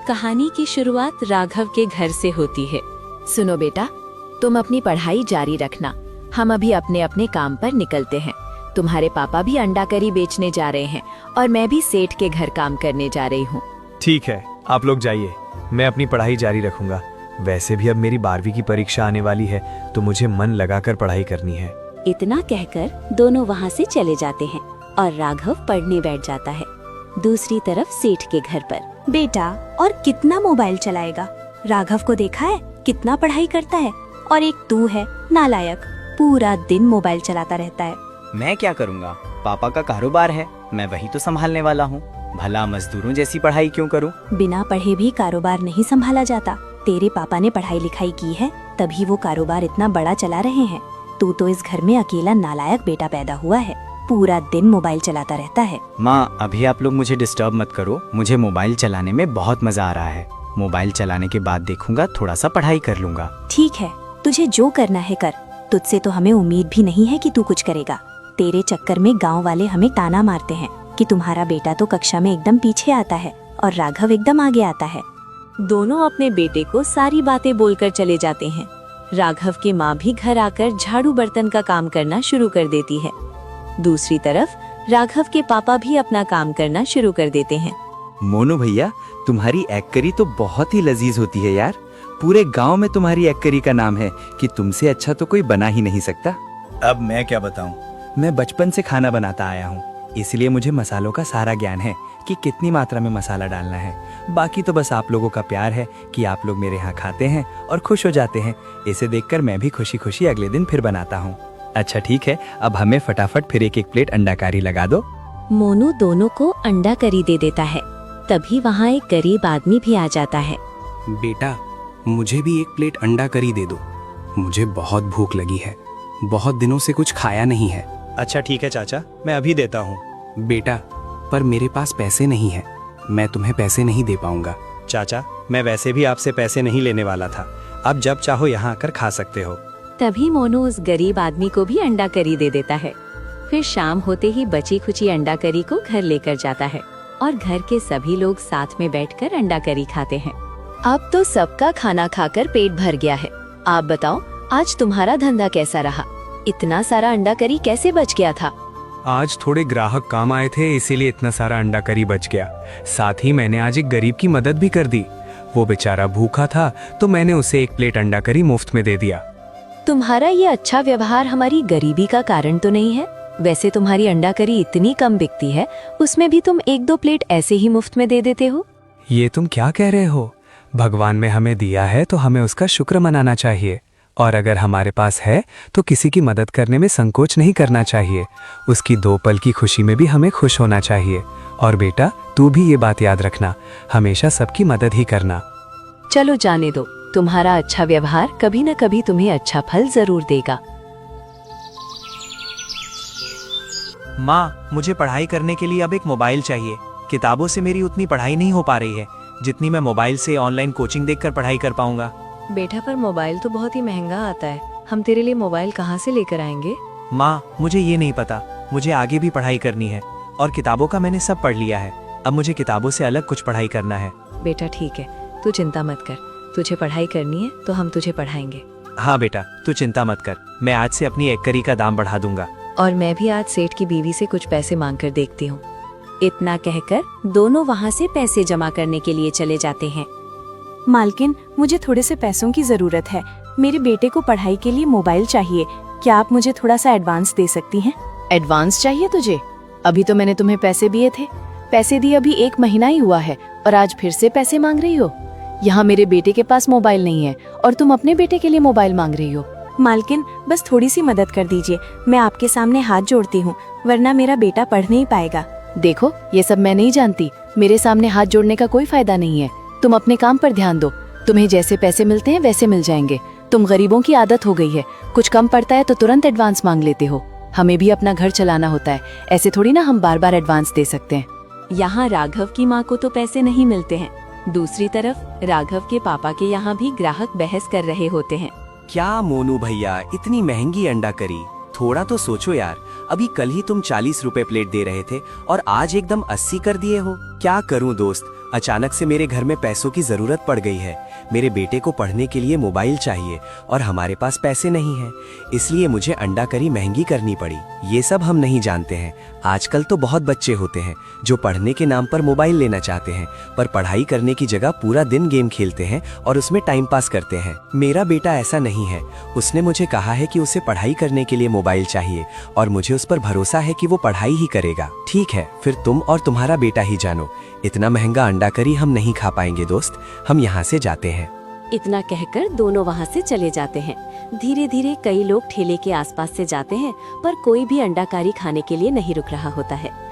कहानी की शुरुआत राघव के घर से होती है। सुनो बेटा, तुम अपनी पढ़ाई जारी रखना। हम अभी अपने अपने काम पर निकलते हैं। तुम्हारे पापा भी अंडा करी बेचने जा रहे हैं और मैं भी सेठ के घर काम करने जा रही हूँ। ठीक है, आप लोग जाइए, मैं अपनी पढ़ाई जारी रखूंगा। वैसे भी अब मेरी 12वीं की परीक्षा आने वाली है, तो मुझे मन लगाकर पढ़ाई करनी है। इतना कहकर दोनों वहाँ से चले जाते हैं और राघव पढ़ने बैठ जाता है। दूसरी तरफ सेठ के घर पर बेटा और कितना मोबाइल चलाएगा? राघव को देखा है कितना पढ़ाई करता है, और एक तू है नालायक, पूरा दिन मोबाइल चलाता रहता है। मैं क्या करूँगा, पापा का कारोबार है, मैं वही तो संभालने वाला हूँ। भला मजदूरों जैसी पढ़ाई क्यों करूँ? बिना पढ़े भी कारोबार नहीं संभाला जाता। तेरे पापा ने पढ़ाई लिखाई की है, तभी वो कारोबार इतना बड़ा चला रहे हैं। तू तो इस घर में अकेला नालायक बेटा पैदा हुआ है, पूरा दिन मोबाइल चलाता रहता है। माँ, अभी आप लोग मुझे डिस्टर्ब मत करो, मुझे मोबाइल चलाने में बहुत मजा आ रहा है। मोबाइल चलाने के बाद देखूंगा, थोड़ा सा पढ़ाई कर लूंगा। ठीक है, तुझे जो करना है कर। तुझसे तो हमें उम्मीद भी नहीं है कि तू कुछ करेगा। तेरे चक्कर में गाँव वाले हमें ताना मारते हैं कि तुम्हारा बेटा तो कक्षा में एकदम पीछे आता है और राघव एकदम आगे आता है। दोनों अपने बेटे को सारी बातें बोलकर चले जाते हैं। राघव की माँ भी घर आकर झाड़ू बर्तन का काम करना शुरू कर देती है। दूसरी तरफ राघव के पापा भी अपना काम करना शुरू कर देते हैं। मोनू भैया, तुम्हारी एग करी तो बहुत ही लजीज होती है यार। पूरे गांव में तुम्हारी एग करी का नाम है कि तुमसे अच्छा तो कोई बना ही नहीं सकता। अब मैं क्या बताऊं? मैं बचपन से खाना बनाता आया हूँ, इसलिए मुझे मसालों का सारा ज्ञान है कि कितनी मात्रा में मसाला डालना है। बाकी तो बस आप लोगों का प्यार है कि आप लोग मेरे यहाँ खाते हैं और खुश हो जाते हैं। इसे देखकर मैं भी खुशी खुशी अगले दिन फिर बनाता हूँ। अच्छा ठीक है, अब हमें फटाफट फिर एक प्लेट अंडा करी लगा दो। मोनू दोनों को अंडा करी दे देता है। तभी वहाँ एक गरीब आदमी भी आ जाता है। बेटा, मुझे भी एक प्लेट अंडा करी दे दो, मुझे बहुत भूख लगी है, बहुत दिनों से कुछ खाया नहीं है। अच्छा ठीक है चाचा, मैं अभी देता हूँ। बेटा, पर मेरे पास पैसे नहीं है, मैं तुम्हें पैसे नहीं दे पाऊंगा। चाचा, मैं वैसे भी आपसे पैसे नहीं लेने वाला था, आप जब चाहो यहाँ आकर खा सकते हो। तभी मोनू उस गरीब आदमी को भी अंडा करी दे देता है। फिर शाम होते ही बची खुची अंडा करी को घर लेकर जाता है और घर के सभी लोग साथ में बैठकर अंडा करी खाते हैं। अब तो सबका खाना खाकर पेट भर गया है। आप बताओ, आज तुम्हारा धंधा कैसा रहा? इतना सारा अंडा करी कैसे बच गया था? आज थोड़े ग्राहक काम आए थे, इसीलिए इतना सारा अंडा करी बच गया। साथ ही मैंने आज एक गरीब की मदद भी कर दी। वो बेचारा भूखा था, तो मैंने उसे एक प्लेट अंडा करी मुफ्त में दे दिया। तुम्हारा ये अच्छा व्यवहार हमारी गरीबी का कारण तो नहीं है? वैसे तुम्हारी अंडा करी इतनी कम बिकती है, उसमें भी तुम 1-2 प्लेट ऐसे ही मुफ्त में दे देते हो। ये तुम क्या कह रहे हो? भगवान ने हमें दिया है तो हमें उसका शुक्र मनाना चाहिए, और अगर हमारे पास है तो किसी की मदद करने में संकोच नहीं करना चाहिए। उसकी 2 पल की खुशी में भी हमें खुश होना चाहिए। और बेटा, तू भी ये बात याद रखना, हमेशा सबकी मदद ही करना। चलो जाने दो, तुम्हारा अच्छा व्यवहार कभी न कभी तुम्हें अच्छा फल जरूर देगा। माँ, मुझे पढ़ाई करने के लिए अब एक मोबाइल चाहिए। किताबों से मेरी उतनी पढ़ाई नहीं हो पा रही है जितनी मैं मोबाइल से ऑनलाइन कोचिंग देखकर पढ़ाई कर पाऊंगा। बेटा, पर मोबाइल तो बहुत ही महंगा आता है, हम तेरे लिए मोबाइल कहाँ से लेकर आएंगे? माँ, मुझे ये नहीं पता, मुझे आगे भी पढ़ाई करनी है और किताबों का मैंने सब पढ़ लिया है। अब मुझे किताबों से अलग कुछ पढ़ाई करना है। बेटा ठीक है, तू चिंता मत कर, तुझे पढ़ाई करनी है तो हम तुझे पढ़ाएंगे। हाँ बेटा, तू चिंता मत कर, मैं आज से अपनी एक करी का दाम बढ़ा दूंगा। और मैं भी आज सेठ की बीवी से कुछ पैसे मांग कर देखती हूँ। इतना कहकर दोनों वहाँ से पैसे जमा करने के लिए चले जाते हैं। मालकिन, मुझे थोड़े से पैसों की जरूरत है। मेरे बेटे को पढ़ाई के लिए मोबाइल चाहिए, क्या आप मुझे थोड़ा सा एडवांस दे सकती हैं? एडवांस चाहिए तुझे? अभी तो मैंने तुम्हें पैसे दिए थे। पैसे दिए अभी 1 महीना ही हुआ है और आज फिर से पैसे मांग रही हो? यहाँ मेरे बेटे के पास मोबाइल नहीं है और तुम अपने बेटे के लिए मोबाइल मांग रही हो। मालकिन, बस थोड़ी सी मदद कर दीजिए, मैं आपके सामने हाथ जोड़ती हूँ, वरना मेरा बेटा पढ़ नहीं पाएगा। देखो, ये सब मैं नहीं जानती, मेरे सामने हाथ जोड़ने का कोई फायदा नहीं है। तुम अपने काम पर ध्यान दो, तुम्हें जैसे पैसे मिलते हैं वैसे मिल जाएंगे। तुम गरीबों की आदत हो गई है, कुछ कम पड़ता है तो तुरंत एडवांस मांग लेते हो। हमें भी अपना घर चलाना होता है, ऐसे थोड़ी ना हम बार बार एडवांस दे सकते हैं। यहाँ राघव की माँ को तो पैसे नहीं मिलते हैं। दूसरी तरफ राघव के पापा के यहाँ भी ग्राहक बहस कर रहे होते हैं। क्या मोनू भैया, इतनी महंगी अंडा करी? थोड़ा तो सोचो यार, अभी कल ही तुम 40 रुपए प्लेट दे रहे थे और आज एकदम 80 कर दिए हो। क्या करूं दोस्त, अचानक से मेरे घर में पैसों की जरूरत पड़ गई है। मेरे बेटे को पढ़ने के लिए मोबाइल चाहिए और हमारे पास पैसे नहीं हैं, इसलिए मुझे अंडा करी महंगी करनी पड़ी। ये सब हम नहीं जानते हैं। आजकल तो बहुत बच्चे होते हैं जो पढ़ने के नाम पर मोबाइल लेना चाहते हैं, पर पढ़ाई करने की जगह पूरा दिन गेम खेलते हैं और उसमें टाइम पास करते हैं। मेरा बेटा ऐसा नहीं है। उसने मुझे कहा है कि उसे पढ़ाई करने के लिए मोबाइल चाहिए और मुझे उस पर भरोसा है कि वो पढ़ाई ही करेगा। ठीक है, फिर तुम और तुम्हारा बेटा ही जानो। इतना महंगा अंडा करी हम नहीं खा पाएंगे दोस्त, हम यहाँ से जाते हैं। इतना कहकर दोनों वहाँ से चले जाते हैं। धीरे धीरे कई लोग ठेले के आसपास से जाते हैं, पर कोई भी अंडा कारी खाने के लिए नहीं रुक रहा होता है।